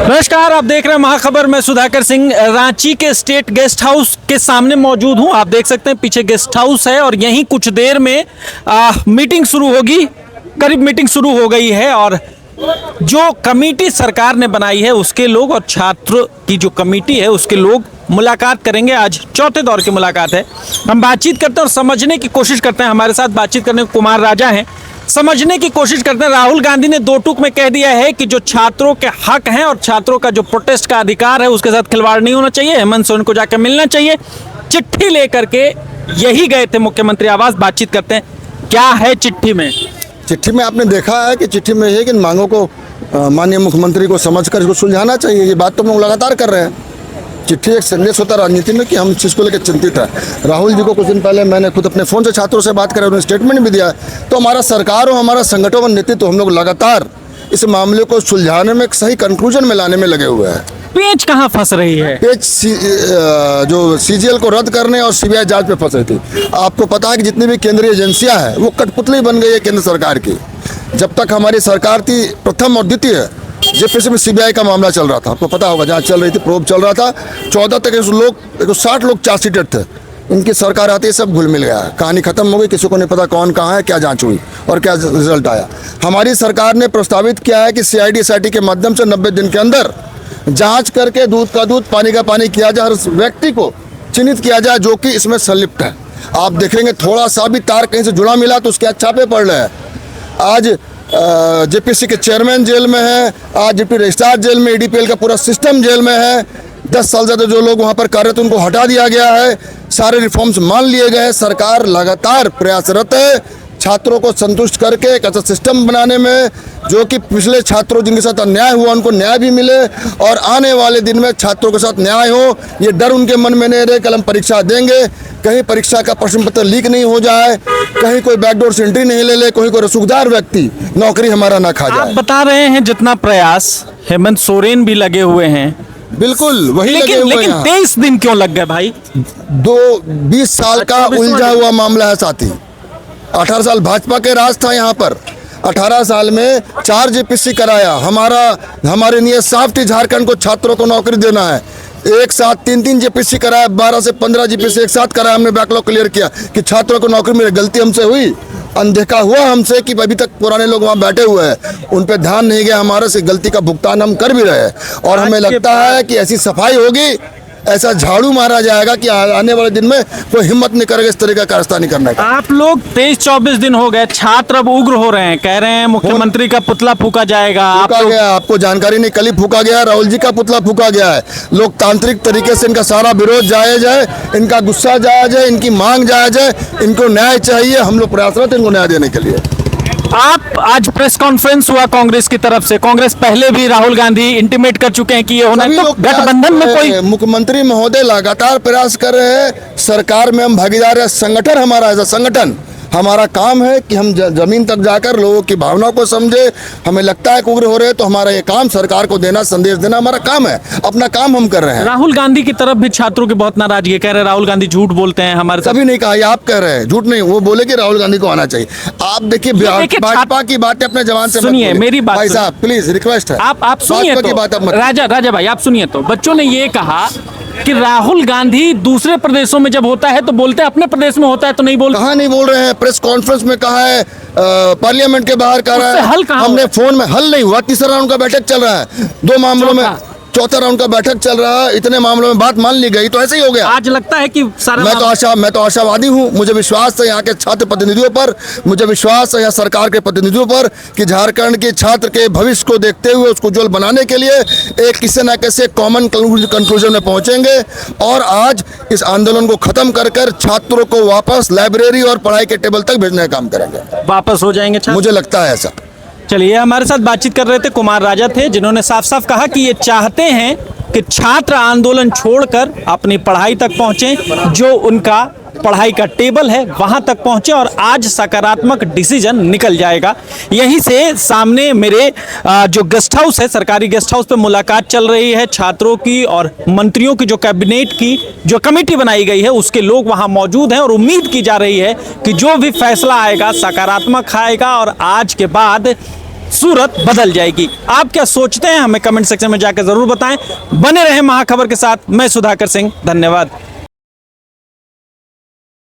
नमस्कार, आप देख रहे हैं महाखबर। मैं सुधाकर सिंह रांची के स्टेट गेस्ट हाउस के सामने मौजूद हूं। आप देख सकते हैं पीछे गेस्ट हाउस है और यहीं कुछ देर में मीटिंग शुरू होगी। करीब मीटिंग शुरू हो गई है और जो कमेटी सरकार ने बनाई है उसके लोग और छात्र की जो कमेटी है उसके लोग मुलाकात करेंगे। आज चौथे दौर की मुलाकात है। हम बातचीत करते हैं और समझने की कोशिश करते हैं। हमारे साथ बातचीत करने को कुमार राजा हैं। समझने की कोशिश करते हैं। राहुल गांधी ने दो टूक में कह दिया है कि जो छात्रों के हक हैं और छात्रों का जो प्रोटेस्ट का अधिकार है उसके साथ खिलवाड़ नहीं होना चाहिए। हेमंत सोरेन को जाकर मिलना चाहिए। चिट्ठी लेकर के यही गए थे मुख्यमंत्री आवास। बातचीत करते हैं क्या है चिट्ठी में। चिट्ठी में आपने देखा है कि चिट्ठी में है कि इन मांगों को माननीय मुख्यमंत्री को समझकर इसको सुलझाना चाहिए। ये बात तो हम लोग लगातार कर रहे हैं। चिट्ठी एक संदेश होता है राजनीति में कि हम इस चीज़ को लेकर चिंतित है। राहुल जी को कुछ दिन पहले मैंने खुद अपने फ़ोन से छात्रों से बात करी, उन्होंने स्टेटमेंट भी दिया है। तो हमारा सरकार और हमारा संगठन और नेतृत्व हम लोग लगातार इस मामले को सुलझाने में एक सही कंक्लूजन में लाने में लगे हुए हैं। पेच कहाँ फंस रही है? पेच जो सीजीएल को रद्द करने और सीबीआई जांच पे फंस रही थी। आपको पता है कि जितनी भी केंद्रीय एजेंसियां हैं वो कठपुतली बन गई है केंद्र सरकार की। जब तक हमारी सरकार थी प्रथम और द्वितीय जेपीसी में सीबीआई का मामला चल रहा था, आपको पता होगा, जांच चल रही थी, प्रोब चल रहा था। 14 तक 60 लोग चार्जशीटेड थे। इनकी सरकार आती है सब घुल मिल गया, कहानी खत्म हो गई। किसी को नहीं पता कौन कहाँ है, क्या जांच हुई और क्या रिजल्ट आया। हमारी सरकार ने प्रस्तावित किया है कि सीआईडी एसआईटी के माध्यम से 90 दिन के अंदर जांच करके दूध का दूध पानी का पानी किया जाए। हर व्यक्ति को चिन्हित किया जाए जो कि इसमें संलिप्त है। आप देखेंगे थोड़ा सा भी तार कहीं से जुड़ा मिला तो उसके छापे पड़ रहे हैं। आज जेपीसी के चेयरमैन जेल में है, आज जेपी रजिस्ट्रार जेल में, ईडीपीएल का पूरा सिस्टम जेल में है। 10 साल से जो लोग वहाँ पर कार्यरत उनको हटा दिया गया है। सारे रिफॉर्म्स मान लिए गए हैं। सरकार लगातार प्रयासरत है छात्रों को संतुष्ट करके एक ऐसा सिस्टम बनाने में जो कि पिछले छात्रों जिनके साथ अन्याय हुआ उनको न्याय भी मिले और आने वाले दिन में छात्रों के साथ न्याय हो। ये डर उनके मन में नहीं रहे। कल हम परीक्षा देंगे, कहीं परीक्षा का प्रश्न पत्र लीक नहीं हो जाए, कहीं कोई बैकडोर से एंट्री नहीं ले ले, कोई रसूखदार व्यक्ति नौकरी हमारा ना खा जाए। आप बता रहे हैं जितना प्रयास, हेमंत सोरेन भी लगे हुए हैं। बिल्कुल वही लगे हुए हैं। लेकिन 23 दिन क्यों लग गए भाई? 20 साल का उलझा हुआ मामला है साथी। 18 साल भाजपा के राज था यहाँ पर। 18 साल में 4 जेपीसी कराया। हमारे नियत साफ थी झारखंड को छात्रों को नौकरी देना है। एक साथ 3 जेपीसी कराया, 12 से 15 जेपीसी एक साथ कराया। हमने बैकलॉग क्लियर किया कि छात्रों को नौकरी मिले। गलती हमसे हुई, अनदेखा हुआ हमसे कि अभी तक पुराने लोग वहाँ बैठे हुए हैं, उन पे ध्यान नहीं गया। हमारे से गलती का भुगतान हम कर भी रहे हैं और हमें लगता है कि ऐसी सफाई होगी, ऐसा झाड़ू मारा जाएगा कि आने वाले दिन में कोई हिम्मत नहीं करेगा इस तरह का कारस्तानी करने का। आप लोग 23-24 दिन हो गए, छात्र अब उग्र हो रहे हैं, कह रहे हैं मुख्यमंत्री का पुतला फूका जाएगा। फूका गया, आपको जानकारी नहीं, कल ही फूका गया। राहुल जी का पुतला फूका गया है। लोकतांत्रिक तरीके से इनका सारा विरोध जायज है, इनका गुस्सा जायज है, इनकी मांग जायज है। इनको न्याय चाहिए, हम लोग प्रयासरत हैं इनको न्याय देने के लिए। आप आज प्रेस कॉन्फ्रेंस हुआ कांग्रेस की तरफ से। कांग्रेस पहले भी राहुल गांधी इंटीमेट कर चुके हैं कि ये होना है, तो गठबंधन में कोई। मुख्यमंत्री महोदय लगातार प्रयास कर रहे हैं। सरकार में हम भागीदार है। संगठन हमारा ऐसा संगठन, हमारा काम है कि हम जमीन तक जाकर लोगों की भावनाओं को समझे। हमें लगता है कि उग्र हो रहे हैं तो हमारा ये काम सरकार को देना, संदेश देना हमारा काम है। अपना काम हम कर रहे हैं। राहुल गांधी की तरफ भी छात्रों की बहुत नाराजगी है, कह रहे हैं राहुल गांधी झूठ बोलते हैं हमारे साथ। कभी नहीं कहा, ये आप कह रहे हैं, झूठ नहीं। वो बोले कि राहुल गांधी को आना चाहिए। आप देखिए भाजपा की बातें अपने जवान से सुनिए, मेरी बात भाई साहब प्लीज रिक्वेस्ट है, आप सुनिए तो। राजा भाई आप सुनिए तो। बच्चों ने ये कहा कि राहुल गांधी दूसरे प्रदेशों में जब होता है तो बोलते हैं, अपने प्रदेश में होता है तो नहीं बोलते। कहाँ नहीं बोल रहे हैं? प्रेस कॉन्फ्रेंस में कहा है, पार्लियामेंट के बाहर कह रहा है। हल कहाँ? हमने फोन में, हल नहीं हुआ। तीसरा राउंड का बैठक चल रहा है, 2 मामलों में चौथा राउंड का बैठक चल रहा है। इतने मामलों में बात मान ली गई तो ऐसे ही हो गया। आज लगता है कि सारा मैं तो आशावादी हूँ। मुझे विश्वास है यहाँ के छात्र प्रतिनिधियों पर, मुझे विश्वास है यहाँ सरकार के प्रतिनिधियों पर कि झारखंड के छात्र के भविष्य को देखते हुए उसको उज्जवल बनाने के लिए एक किसी न किसी कॉमन कंक्लूजन में पहुंचेंगे और आज इस आंदोलन को खत्म कर छात्रों को वापस लाइब्रेरी और पढ़ाई के टेबल तक भेजने का काम करेंगे। वापस हो जाएंगे छात्र, मुझे लगता है ऐसा। चलिए, हमारे साथ बातचीत कर रहे थे कुमार राजा थे, जिन्होंने साफ साफ कहा कि ये चाहते हैं कि छात्र आंदोलन छोड़कर अपनी पढ़ाई तक पहुंचे, जो उनका पढ़ाई का टेबल है वहां तक पहुंचे और आज सकारात्मक डिसीजन निकल जाएगा। यहीं से सामने मेरे जो गेस्ट हाउस है, सरकारी गेस्ट हाउस पे मुलाकात चल रही है छात्रों की और मंत्रियों की। जो कैबिनेट की जो कमेटी बनाई गई है उसके लोग वहां मौजूद हैं और उम्मीद की जा रही है कि जो भी फैसला आएगा सकारात्मक आएगा और आज के बाद सूरत बदल जाएगी। आप क्या सोचते हैं हमें कमेंट सेक्शन में जाकर जरूर बताएं। बने रहें महाखबर के साथ। मैं सुधाकर सिंह, धन्यवाद।